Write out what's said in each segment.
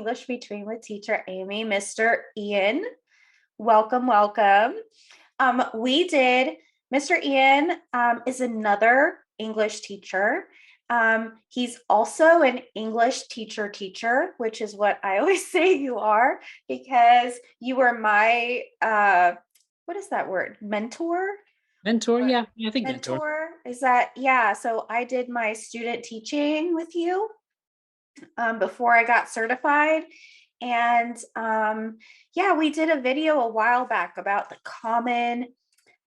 English Between with teacher Amy, Mr. Ian. Welcome, welcome. Mr. Ian is another English teacher. He's also an English teacher, which is what I always say you are, because you were my, what is that word? Mentor? Mentor, yeah, I think Mentor. Is that, yeah. So I did my student teaching with you before I got certified. And yeah, we did a video a while back about the common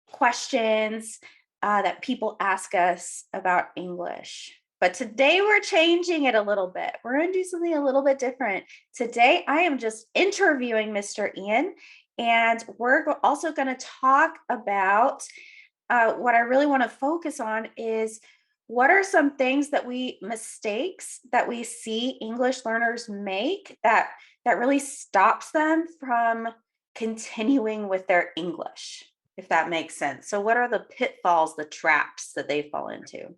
questions that people ask us about English. But today we're changing it a little bit. We're going to do something a little bit different. Today I am just interviewing Mr. Ian, and we're also going to talk about what I really want to focus on is what are some mistakes that we see English learners make that really stops them from continuing with their English, if that makes sense. So what are the pitfalls, the traps that they fall into?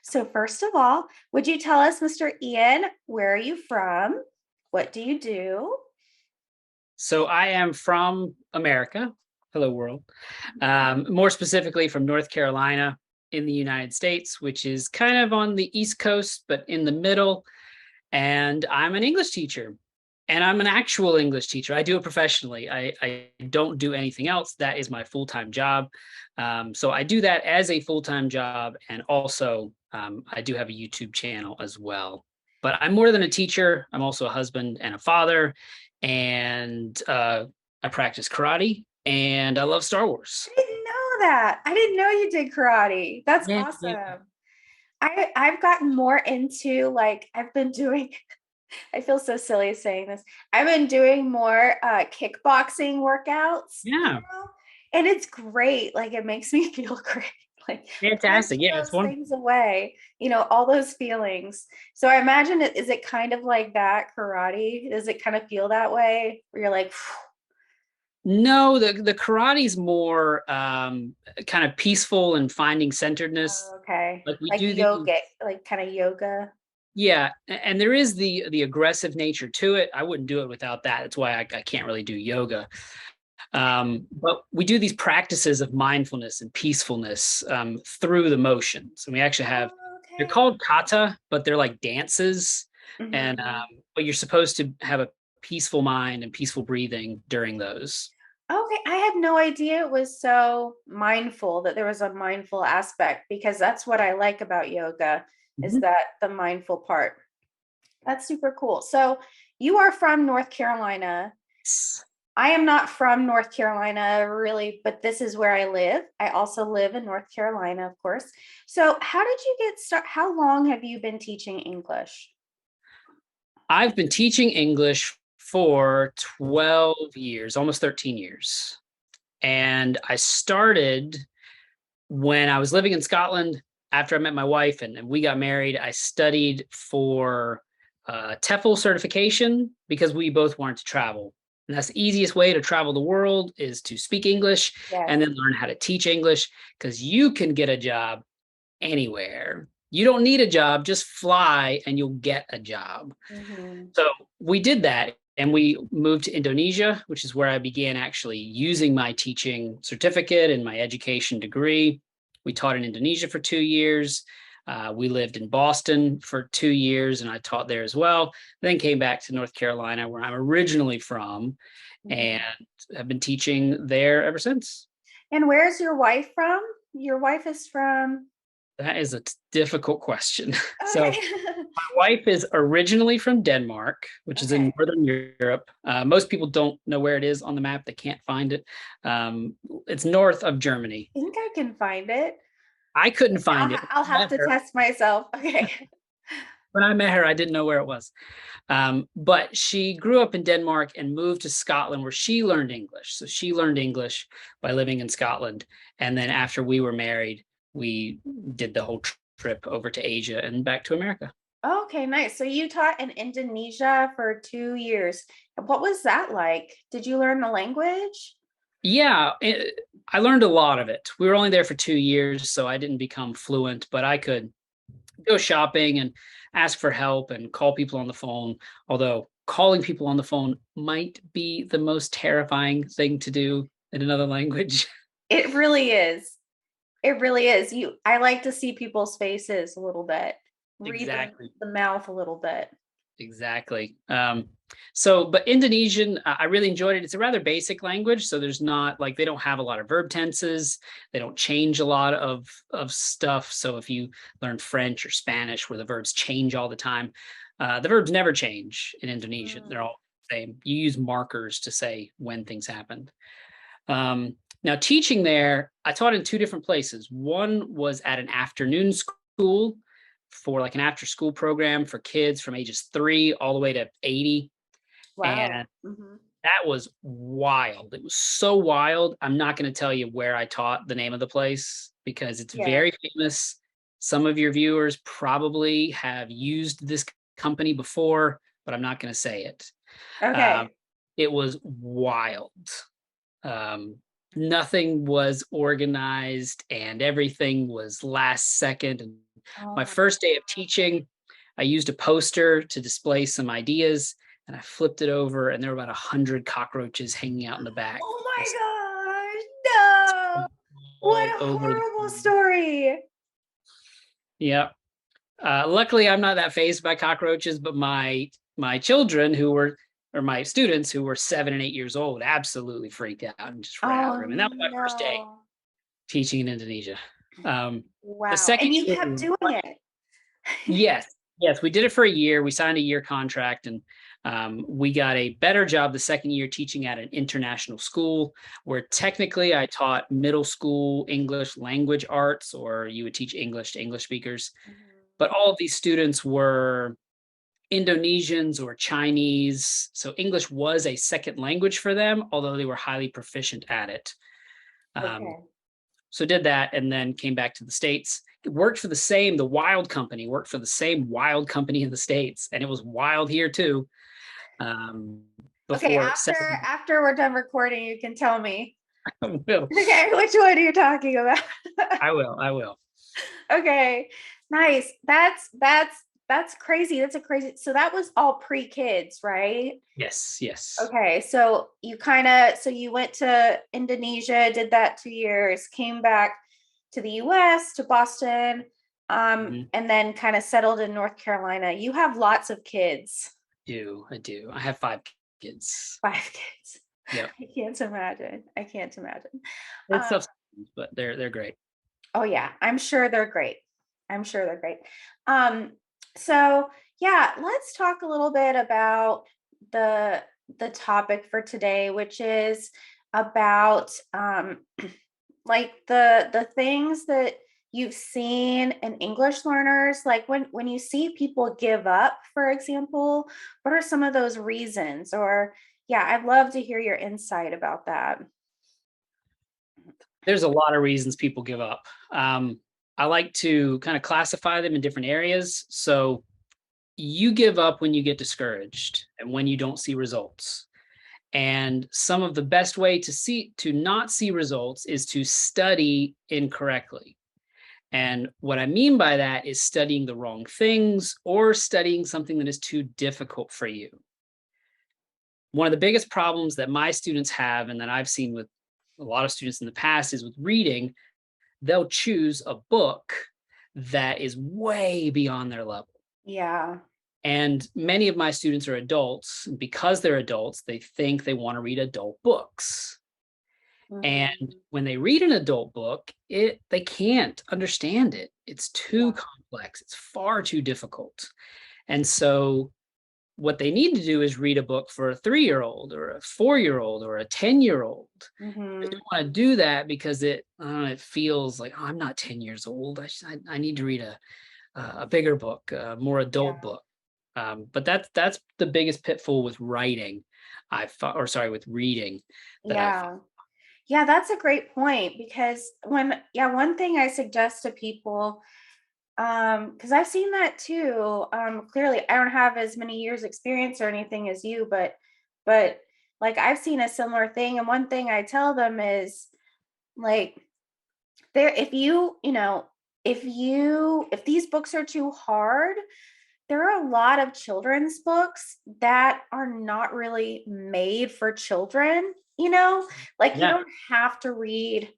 So first of all, would you tell us, Mr. Ian, where are you from? What do you do? So I am from America. Hello, world. More specifically from North Carolina in the United States, which is kind of on the East Coast, but in the middle. And I'm an English teacher. And I'm an actual English teacher. I do it professionally. I don't do anything else. That is my full-time job. So I do that as a full-time job. And also, I do have a YouTube channel as well. But I'm more than a teacher. I'm also a husband and a father. And I practice karate. And I love Star Wars. I didn't know that. I didn't know you did karate. That's Yeah, awesome. yeah. I've gotten more into I've been doing I feel so silly saying this. I've been doing more kickboxing workouts, Yeah. and it's great. Like it makes me feel great. Like Fantastic. punch Yeah, it's those one. things away, all those feelings. So I imagine is it kind of like that karate? Does it kind of feel that way where you're like, No, the karate's more kind of peaceful and finding centeredness. oh, okay, Like we like do the yoga, like kind of yoga. Yeah, and there is the aggressive nature to it. I wouldn't do it without that. That's why I can't really do yoga. But we do these practices of mindfulness and peacefulness through the motions. And we actually have, Oh, they're okay. called kata, but they're like dances. And Mhm. but you're supposed to have a peaceful mind and peaceful breathing during those. Okay, I had no idea it was so mindful, that there was a mindful aspect, because that's what I like about yoga is Mhm. that the mindful part. That's super cool. So you are from North Carolina. I am not from North Carolina really, but this is where I live. I also live in North Carolina, of course. So how did you get started? How long have you been teaching English? I've been teaching English for 12 years, almost 13 years. And I started when I was living in Scotland after I met my wife and we got married. I studied for TEFL certification because we both wanted to travel. And that's the easiest way to travel the world is to speak English Yes. and then learn how to teach English because you can get a job anywhere. You don't need a job, just fly and you'll get a job. Mhm. So we did that and we moved to Indonesia, which is where I began actually using my teaching certificate and my education degree. We taught in Indonesia for 2 years. We lived in Boston for 2 years and I taught there as well. Then came back to North Carolina, where I'm originally from, and Mhm. have been teaching there ever since. And where's your wife from? Your wife is from. That is a difficult question. So, Okay. my wife is originally from Denmark, which is in Okay. Northern Europe. Most people don't know where it is on the map. They can't find it. It's north of Germany. I think I can find it. I couldn't find it. I'll have to test myself. Okay. When I met her, I didn't know where it was. But she grew up in Denmark and moved to Scotland where she learned English. So she learned English by living in Scotland. And then after we were married, we did the whole trip over to Asia and back to America. Okay, nice. So you taught in Indonesia for 2 years. What was that like? Did you learn the language? Yeah, I learned a lot of it. We were only there for 2 years, so I didn't become fluent, but I could go shopping and ask for help and call people on the phone. Although calling people on the phone might be the most terrifying thing to do in another language. It really is. It really is. I like to see people's faces a little bit, read Exactly. the mouth a little bit. Exactly. But Indonesian, I really enjoyed it. It's a rather basic language, so there's not like they don't have a lot of verb tenses. They don't change a lot of stuff. So if you learn French or Spanish, where the verbs change all the time, the verbs never change in Indonesian. They're Mm. all the same. You use markers to say when things happened. Now, teaching there, I taught in two different places. One was at an afternoon school for like an after school program for kids from ages 3 all the way to 80. Wow. And Mhm. that was wild. It was so wild. I'm not going to tell you where I taught the name of the place because it's Yeah. very famous. Some of your viewers probably have used this company before, but I'm not going to say it. Um, Okay. it was wild. Um, Nothing was organized and everything was last second. And Oh my my first day of teaching, I used a poster to display some ideas and I flipped it over and there were about 100 cockroaches hanging out in the back, Oh just my gosh, no. What all a over the horrible room. story. Yeah. Luckily, I'm not that phased by cockroaches, but my children who were or my students who were 7 and 8 years old absolutely freaked out and just ran out of the Oh room. And that was my first day no. teaching in Indonesia. The Wow. second And you year, kept doing it. yes, yes, we did it for a year. We signed a year contract, and we got a better job the second year teaching at an international school, where technically I taught middle school English language arts, or you would teach English to English speakers. Mhm. But all of these students were Indonesians or Chinese, so English was a second language for them, although they were highly proficient at it. Um, Okay. So did that and then came back to the States. It worked for the Wild Company worked for the same Wild Company in the States. And it was wild here too. Um, Okay, before seven, after we're done recording, you can tell me. I will, Okay, which one are you talking about? I will. Okay, nice. That's crazy. That's a crazy. So that was all pre-kids, right? Yes, yes. Okay, so you went to Indonesia, did that 2 years, came back to the US, to Boston, Mhm. and then kind of settled in North Carolina. You have lots of kids. I do. I have 5 kids. 5 kids. Yep. I can't imagine. I can't imagine. It's Um, tough, but they're great. oh yeah, I'm sure they're great. I'm sure they're great. Um, so yeah, let's talk a little bit about the the topic for today, which is about like the things that you've seen in English learners, like when you see people give up, for example, what are some of those reasons? Or yeah, I'd love to hear your insight about that. There's a lot of reasons people give up. I like to kind of classify them in different areas. So you give up when you get discouraged and when you don't see results. And some of the best way to not see results is to study incorrectly. And what I mean by that is studying the wrong things or studying something that is too difficult for you. One of the biggest problems that my students have and that I've seen with a lot of students in the past is with reading, they'll choose a book that is way beyond their level. Yeah. And many of my students are adults. And because they're adults, they think they want to read adult books. And Mhm. when they read an adult book, they can't understand it. It's too Yeah. complex. It's far too difficult. And so what they need to do is read a book for a 3-year-old or a 4-year-old or a 10-year-old. They Mhm. don't want to do that because it feels like, oh, I'm not 10 years old. I need to read a bigger book, a more adult Yeah. book. But that's the biggest pitfall with writing. With reading that I've. Yeah. Yeah, that's a great point because one thing I suggest to people, because I've seen that too. Clearly I don't have as many years experience or anything as you, but like I've seen a similar thing. And one thing I tell them is like there if you, you know, if these books are too hard, there are a lot of children's books that are not really made for children, like you Yeah. don't have to read,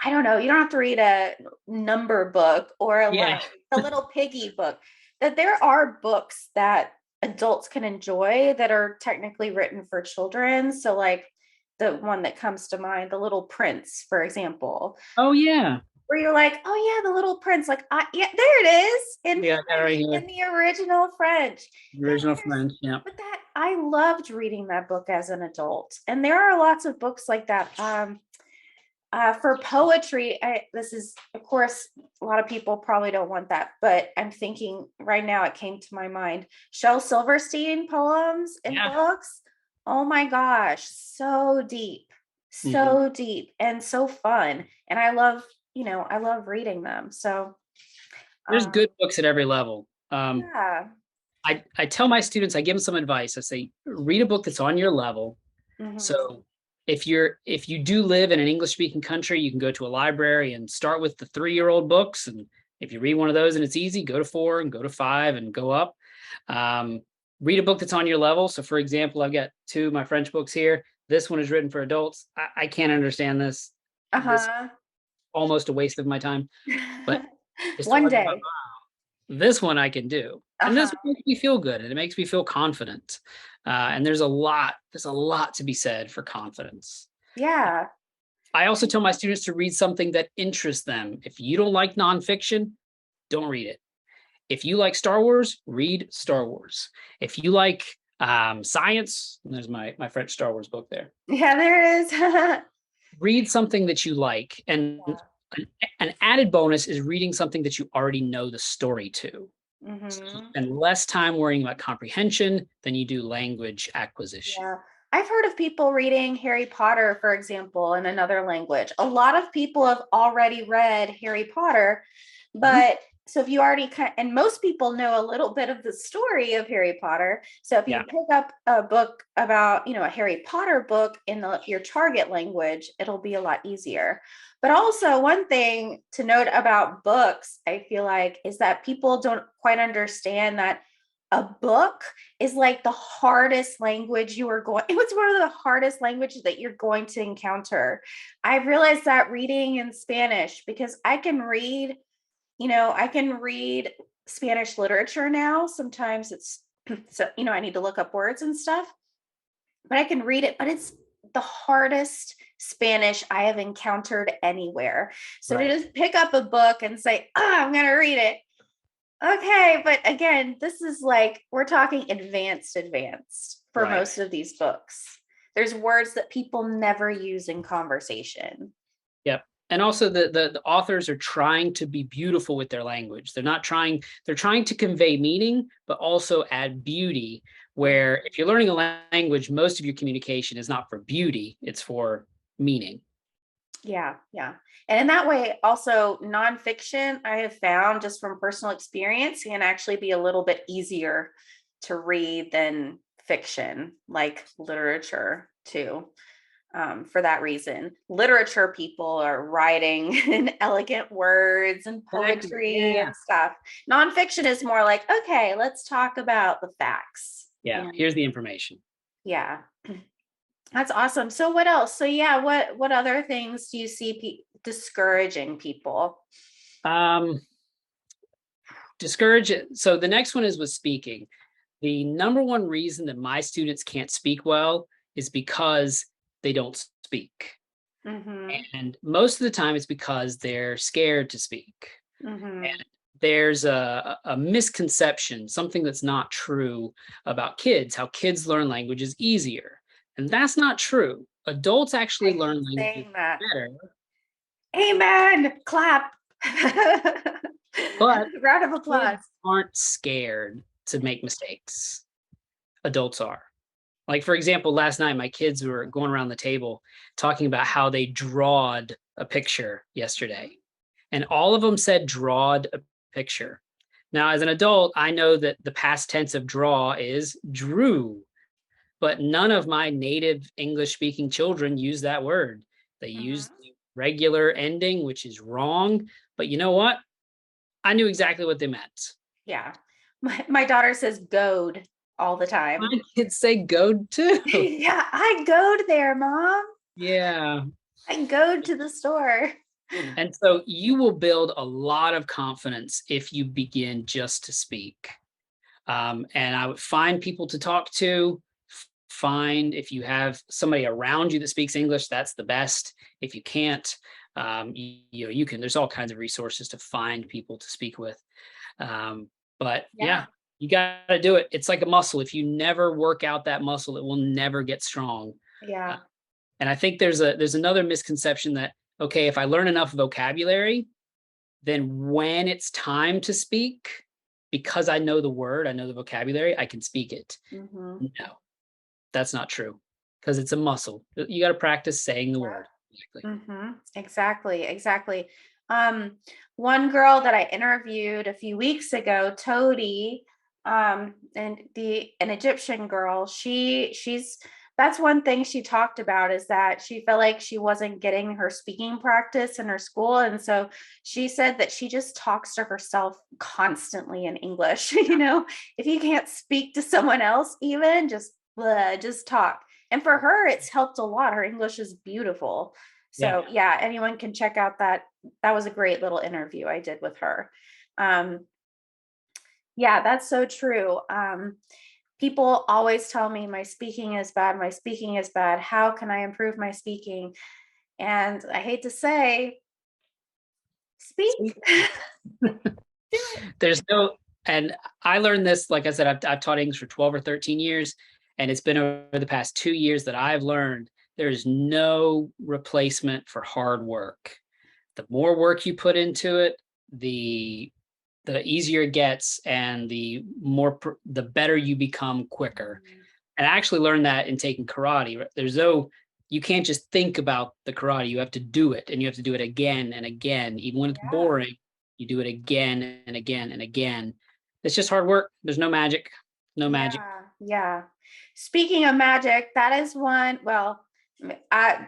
I don't know, you don't have to read a number book or Yeah. like the little piggy book. That there are books that adults can enjoy that are technically written for children. So like the one that comes to mind, The Little Prince, for example, Oh yeah. where you're like, oh yeah, The Little Prince, like yeah, there it is in Yeah, I got it right French, here. in the original French. Yeah, Original there's, French. Yeah. but that I loved reading that book as an adult, and there are lots of books like that. For poetry, this is, of course, a lot of people probably don't want that, but I'm thinking right now it came to my mind. Shel Silverstein poems and Yeah. books. Oh my gosh, Hmm. so deep and so fun. And I love reading them. So, There's um, good books at every level. yeah. I tell my students, I give them some advice. I say, read a book that's on your level. Mhm. So if you do live in an English speaking country, you can go to a library and start with the 3-year-old books. And if you read one of those and it's easy, go to 4 and go to 5 and go up. Um, Read a book that's on your level. So for example, I've got 2 of my French books here. This one is written for adults. I can't understand this. This Uh-huh. almost a waste of my time. But it's One talking about day. this one I can do. And Uh-huh. this makes me feel good and it makes me feel confident. And there's a lot to be said for confidence. Yeah. I also tell my students to read something that interests them. If you don't like nonfiction, don't read it. If you like Star Wars, read Star Wars. If you like science, there's my French Star Wars book there. Yeah, there it is. Read something that you like. And Yeah. an added bonus is reading something that you already know the story to. So you Hmm. spend less time worrying about comprehension than you do language acquisition. Yeah. I've heard of people reading Harry Potter, for example, in another language. A lot of people have already read Harry Potter, Mhm. but so if you already and most people know a little bit of the story of Harry Potter. So if you Yeah. pick up a book about, a Harry Potter book in your target language, it'll be a lot easier. But also, one thing to note about books, I feel like, is that people don't quite understand that a book is like the hardest language you are going it was one of the hardest languages that you're going to encounter. I realized that reading in Spanish, because I can read Spanish literature now. Sometimes it's so, I need to look up words and stuff, but I can read it, but it's the hardest Spanish I have encountered anywhere. So to Right. just pick up a book and say, I'm going to read it. Okay, but again, this is like we're talking advanced for Right. most of these books. There's words that people never use in conversation. Yep. And also the authors are trying to be beautiful with their language. They're trying to convey meaning, but also add beauty. Where if you're learning a language, most of your communication is not for beauty, it's for meaning. Yeah, yeah. And in that way, also nonfiction, I have found just from personal experience, can actually be a little bit easier to read than fiction, like literature, too. For that reason, literature people are writing in elegant words and Exactly. Yeah, poetry yeah. and stuff. Nonfiction is more like, okay, let's talk about the facts. Yeah. Here's the information. Yeah. That's awesome. So what else? So yeah, what other things do you see discouraging people? Um, Discourage it. So the next one is with speaking. The number one reason that my students can't speak well is because they don't speak. Mm-hmm. And most of the time it's because they're scared to speak. Mm-hmm. And there's a misconception, something that's not true about kids, how kids learn languages easier. And that's not true. Adults actually I hate learn languages saying that. better, Amen. Clap. but Round of kids applause. aren't scared to make mistakes. Adults are. Like, for example, last night, my kids were going around the table talking about how they drawed a picture yesterday. And all of them said drawed a picture. Now, as an adult, I know that the past tense of draw is drew, but none of my native English speaking children use that word. They use Mm-hmm. the regular ending, which is wrong. But you know what? I knew exactly what they meant. Yeah. My daughter says goad all the time. My kids say go too. Yeah, I goad there, mom. Yeah. I goad to the store. And so you will build a lot of confidence if you begin just to speak. And I would find people to talk to. Find if you have somebody around you that speaks English, that's the best. If you can't, you can. There's all kinds of resources to find people to speak with. But Yeah. yeah, you got to do it. It's like a muscle. If you never work out that muscle, it will never get strong. Uh, Yeah. and I think there's another misconception that, okay, if I learn enough vocabulary, then when it's time to speak, because I know the word, I know the vocabulary, I can speak it. Hmm. No, that's not true, because it's a muscle. You got to practice saying the word. Exactly. Exactly, exactly. Um, One girl that I interviewed a few weeks ago, Todi, and an Egyptian girl, she's that's one thing she talked about, is that she felt like she wasn't getting her speaking practice in her school. And so she said that she just talks to herself constantly in English. If you can't speak to someone else, even just talk. And for her, it's helped a lot. Her English is beautiful. Yeah. So yeah, anyone can check out that was a great little interview I did with her. Um, yeah, that's so true. People always tell me my speaking is bad, my speaking is bad. How can I improve my speaking? And I hate to say, speak. Speak. Do it. There's no, and I learned this, like I said, I've taught English for 12 or 13 years, and it's been over the past 2 years that I've learned there is no replacement for hard work. The more work you put into it, the easier it gets, and the better you become quicker. And I actually learned that in taking karate. You can't just think about the karate. You have to do it, and you have to do it again and again. Even when it's Yeah. boring, you do it again and again and again. It's just hard work. There's no magic. No magic. Yeah, yeah. Speaking of magic, that is one. Well, that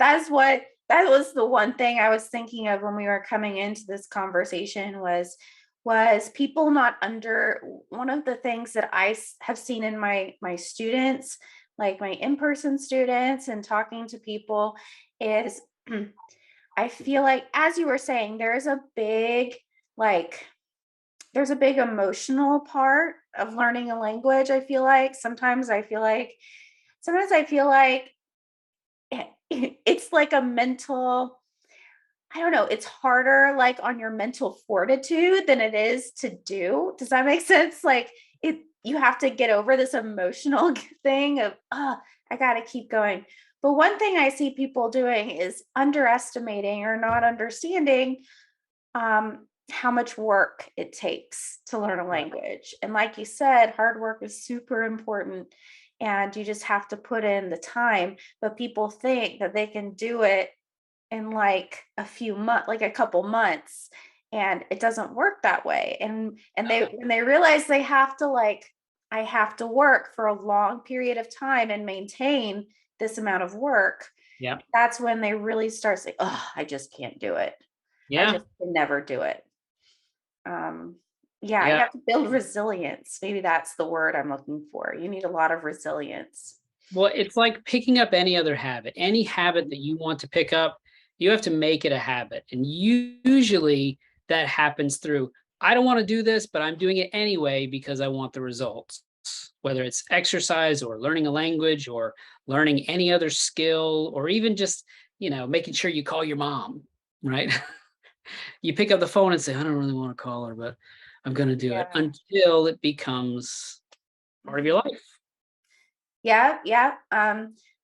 was the one thing I was thinking of when we were coming into this conversation was people not under one of the things that have seen in my students, like my in-person students and talking to people, is I feel like, as you were saying, like there's a big emotional part of learning a language. I feel like sometimes I feel like it's like a mental, I don't know, it's harder like on your mental fortitude than it is to do. Does that make sense? Like you have to get over this emotional thing of, I got to keep going. But one thing I see people doing is underestimating or not understanding how much work it takes to learn a language. And like you said, hard work is super important, and you just have to put in the time. But people think that they can do it in like a few months, like a couple months, and it doesn't work that way. And when they realize they have to, like, I have to work for a long period of time and maintain this amount of work, Yeah. that's when they really start saying, oh, I just can't do it. I Yeah. just can never do it. Um, yeah, you Yeah. have to build resilience. Maybe that's the word I'm looking for. You need a lot of resilience. Well, it's like picking up any other habit. Any habit that you want to pick up, you have to make it a habit. And usually that happens through, I don't want to do this, but I'm doing it anyway because I want the results. Whether it's exercise or learning a language or learning any other skill, or even just, making sure you call your mom, right? You pick up the phone and say, I don't really want to call her, but I'm going to do it, Yeah. until it becomes part of your life. Yeah, yeah.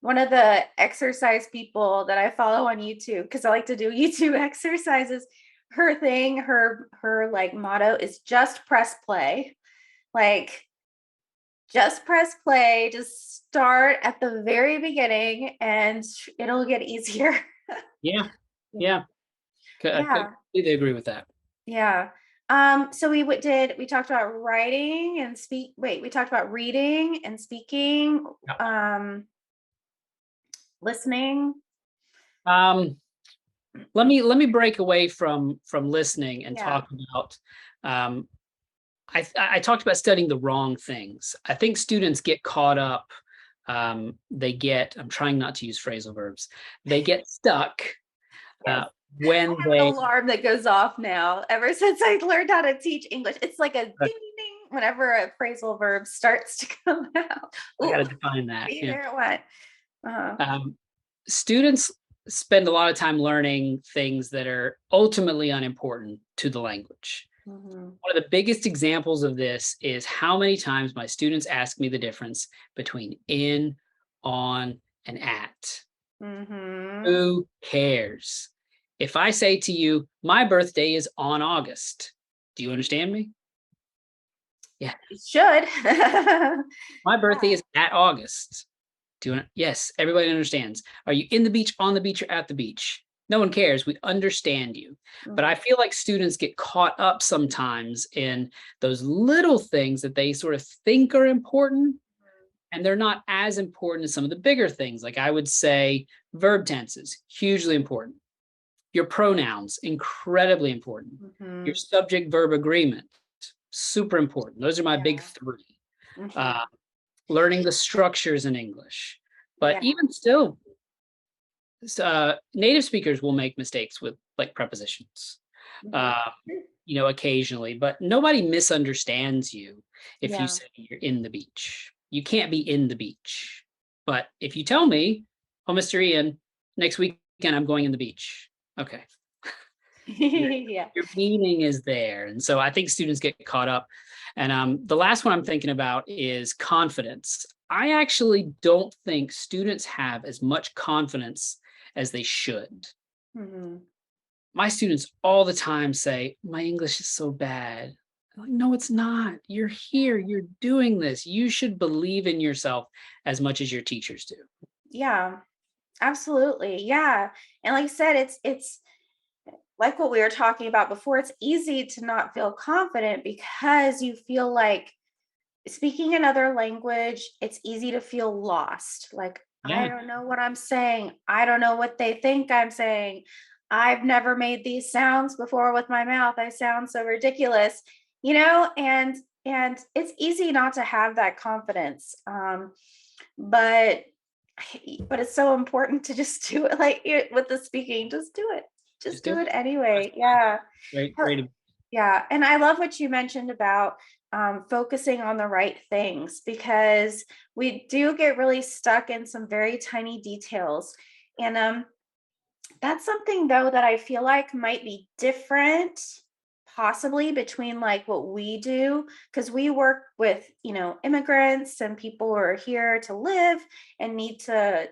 One of the exercise people that I follow on YouTube, because I like to do YouTube exercises, her like motto is just press play. Like, just press play, just start at the very beginning and it'll get easier. Yeah. Yeah. Yeah. I Yeah. completely agree with that. Yeah. So we talked about writing and we talked about reading and speaking, Yeah. listening. Um, let me break away from listening and Yeah. talk about. Um, I talked about studying the wrong things. I think students get caught up. I'm trying not to use phrasal verbs. They get stuck Yes. when An they, alarm that goes off now ever since I learned how to teach English. It's like a ding ding ding whenever a phrasal verb starts to come out. I got Ooh, to define that. be Yeah. there what? Uh, Students spend a lot of time learning things that are ultimately unimportant to the language. mhm, One of the biggest examples of this is how many times my students ask me the difference between in, on, and at. mhm. Who cares? If I say to you, my birthday is on August, do you understand me? Yeah. You should. My birthday is at August. Yes, everybody understands. Are you in the beach, on the beach, or at the beach? No one cares. We understand you. But I feel like students get caught up sometimes in those little things that they sort of think are important, and they're not as important as some of the bigger things. Like I would say verb tenses, hugely important. Your pronouns, incredibly important. Your Mhm. subject verb agreement, super important. Those are my big Yeah. three. Mhm. Uh, Learning the structures in English. But Yeah. even still, native speakers will make mistakes with like prepositions, Mhm. uh, occasionally, but nobody misunderstands you if you Yeah. say you're in the beach. You can't be in the beach. But if you tell me, oh, Mr. Ian, next weekend I'm going in the beach. Okay. Your, Yeah. your meaning is there. And so I think students get caught up. And the last one I'm thinking about is confidence. I actually don't think students have as much confidence as they should. Mhm. My students all the time say, my English is so bad. I'm like, no, it's not. You're here. You're doing this. You should believe in yourself as much as your teachers do. Yeah. Absolutely. Yeah. And like I said, it's like what we were talking about before. It's easy to not feel confident because you feel like speaking another language, it's easy to feel lost. Like, I Yeah. don't know what I'm saying. I don't know what they think I'm saying. I've never made these sounds before with my mouth. I sound so ridiculous, and it's easy not to have that confidence. But but it's so important to just do it like with the speaking, just do it. Just Just do do it. it anyway. Yeah. Great, Uh, great. Yeah, and I love what you mentioned about focusing on the right things because we do get really stuck in some very tiny details. And that's something though that I feel like might be different possibly between like what we do because we work with, immigrants and people who are here to live and need to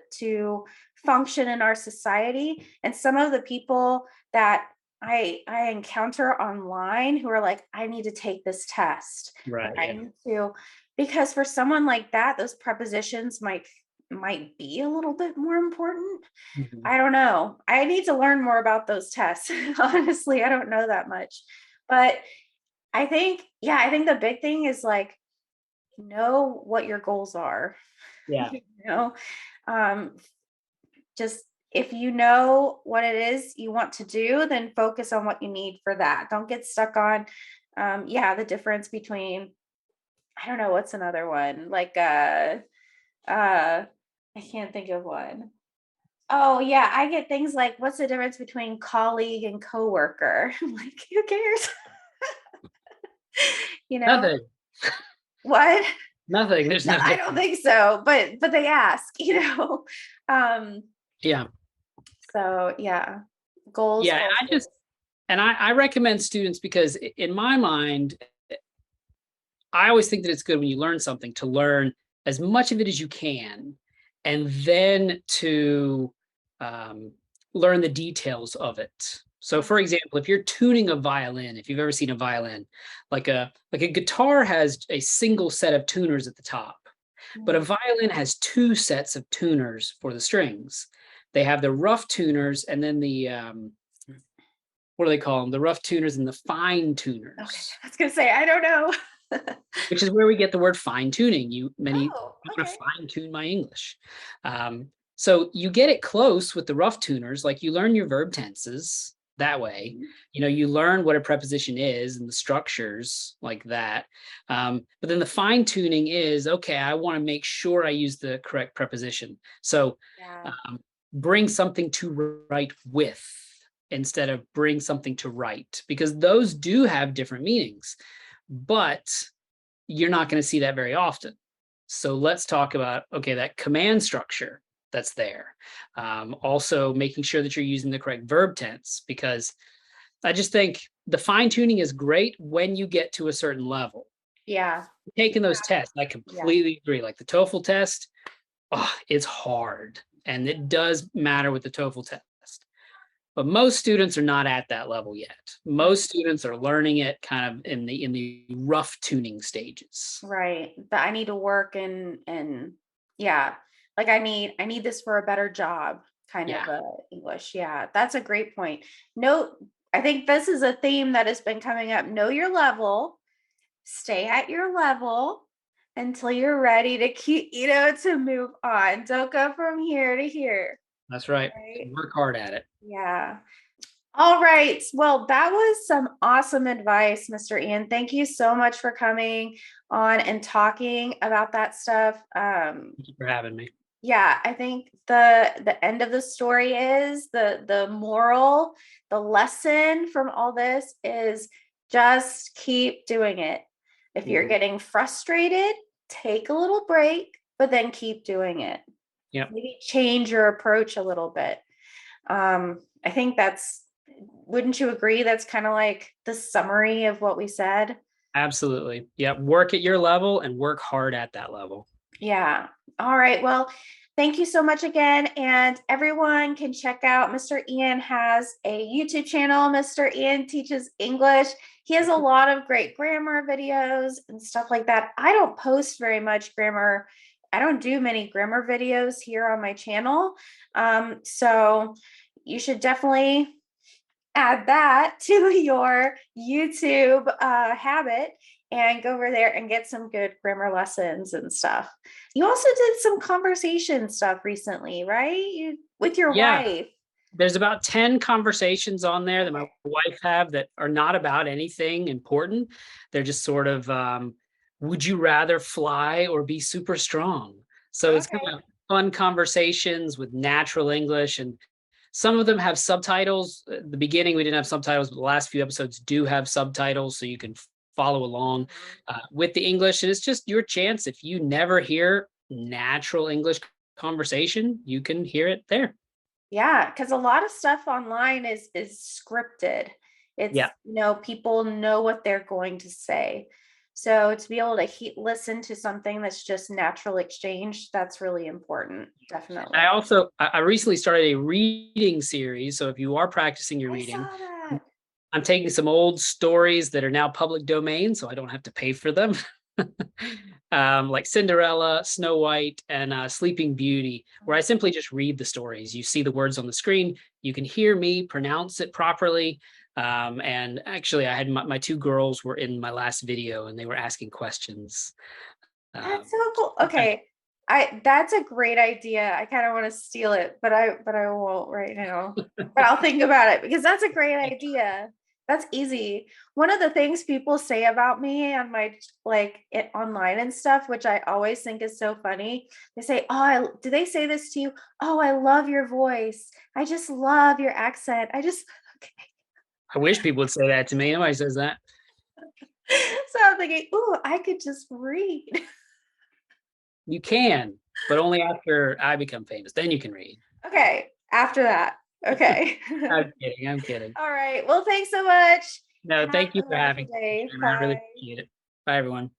function in our society. And some of the people that I encounter online who are like, I need to take this test. Right. Like I Yeah. need to, because for someone like that, those prepositions might be a little bit more important. Mhm. I don't know. I need to learn more about those tests. Honestly, I don't know that much. But I think the big thing is like know what your goals are. Yeah. You know, um, just if you know what it is you want to do, then focus on what you need for that. Don't get stuck on, the difference between, I don't know, what's another one? Like, I can't think of one. Oh, yeah, I get things like, what's the difference between colleague and coworker? I'm like, who cares? You know? Nothing. What? Nothing. There's No, no I don't difference. think so, but they ask, you know? Um, Yeah. so yeah, goals, Yeah. And goals, I goals. just, and I recommend students because in my mind, I always think that it's good when you learn something to learn as much of it as you can, and then to um, learn the details of it. So, for example, if you're tuning a violin, if you've ever seen a violin, like a guitar has a single set of tuners at the top, but a Mhm. violin has two sets of tuners for the strings. They have the rough tuners and then the what do they call them? The rough tuners and the fine Okay, tuners, I was gonna say, I don't know. which is where we get the word fine tuning. Oh, I want to okay. fine tune my English. So you get it close with the rough tuners, like you learn your verb tenses. that way. You learn what a preposition is and the structures like that. But then the fine tuning is, okay, I want to make sure I use the correct preposition. So Yeah. bring something to write with instead of bring something to write, because those do have different meanings, but you're not going to see that very often. So let's talk about, okay, that command structure that's there. Also making sure that you're using the correct verb tense, because I just think the fine tuning is great when you get to a certain level. Yeah. Taking those tests, I Yeah. completely agree. Like the TOEFL test, it's hard, and it does matter with the TOEFL test. But most students are not at that level yet. Most students are learning it kind of in the rough tuning stages. Right. That I need to work and yeah. Like I need this for a better job kind Yeah, of English. Yeah. That's a great point. Note, I think this is a theme that has been coming up. Know your level, stay at your level until you're ready to keep, to move on. Don't go from here to here. that's right. Right. Work hard at it. Yeah. All right. Well, that was some awesome advice, Mr. Ian. Thank you so much for coming on and talking about that stuff. Thank you for having me. Yeah, I think the end of the story is the moral, the lesson from all this is just keep doing it. If you're getting frustrated, take a little break, but then keep doing it. Yep. Maybe change your approach a little bit. I think wouldn't you agree? That's kind of like the summary of what we said. Absolutely. Yep. Work at your level and work hard at that level. Yeah. All right. Well, thank you so much again. And everyone can check out Mr. Ian has a YouTube channel. Mr. Ian teaches English. He has a lot of great grammar videos and stuff like that. I don't post very much grammar. I don't do many grammar videos here on my channel. So you should definitely add that to your YouTube habit and go over there and get some good grammar lessons and stuff. You also did some conversation stuff recently, right? With your wife. There's about 10 conversations on there that my wife have that are not about anything important. They're just sort of, would you rather fly or be super strong? So it's kind of fun conversations with natural English, and some of them have subtitles. At the beginning, we didn't have subtitles, but the last few episodes do have subtitles, so you can follow along with the English. And it's just your chance. If you never hear natural English conversation, you can hear it there. Yeah, because a lot of stuff online is scripted. It's, people know what they're going to say. So to be able to listen to something that's just natural exchange, that's really important. Definitely. I recently started a reading series. So if you are practicing your reading, I'm taking some old stories that are now public domain, so I don't have to pay for them. Like Cinderella, Snow White, and Sleeping Beauty, where I simply just read the stories. You see the words on the screen, you can hear me pronounce it properly. And actually, I had my two girls were in my last video, and they were asking questions. That's so cool. Okay. That's a great idea. I kind of want to steal it, but I won't right now. But I'll think about it because that's a great idea. That's easy. One of the things people say about me on my online and stuff, which I always think is so funny. They say, "Oh, do they say this to you? Oh, I love your voice. I just love your accent. okay." I wish people would say that to me. Nobody says that. So I'm thinking, "Ooh, I could just read." You can, but only after I become famous. Then you can read. Okay, after that. Okay. I'm kidding. All right. Well, thanks so much. No, thank you for having me. Day. I really appreciate it. Bye, everyone.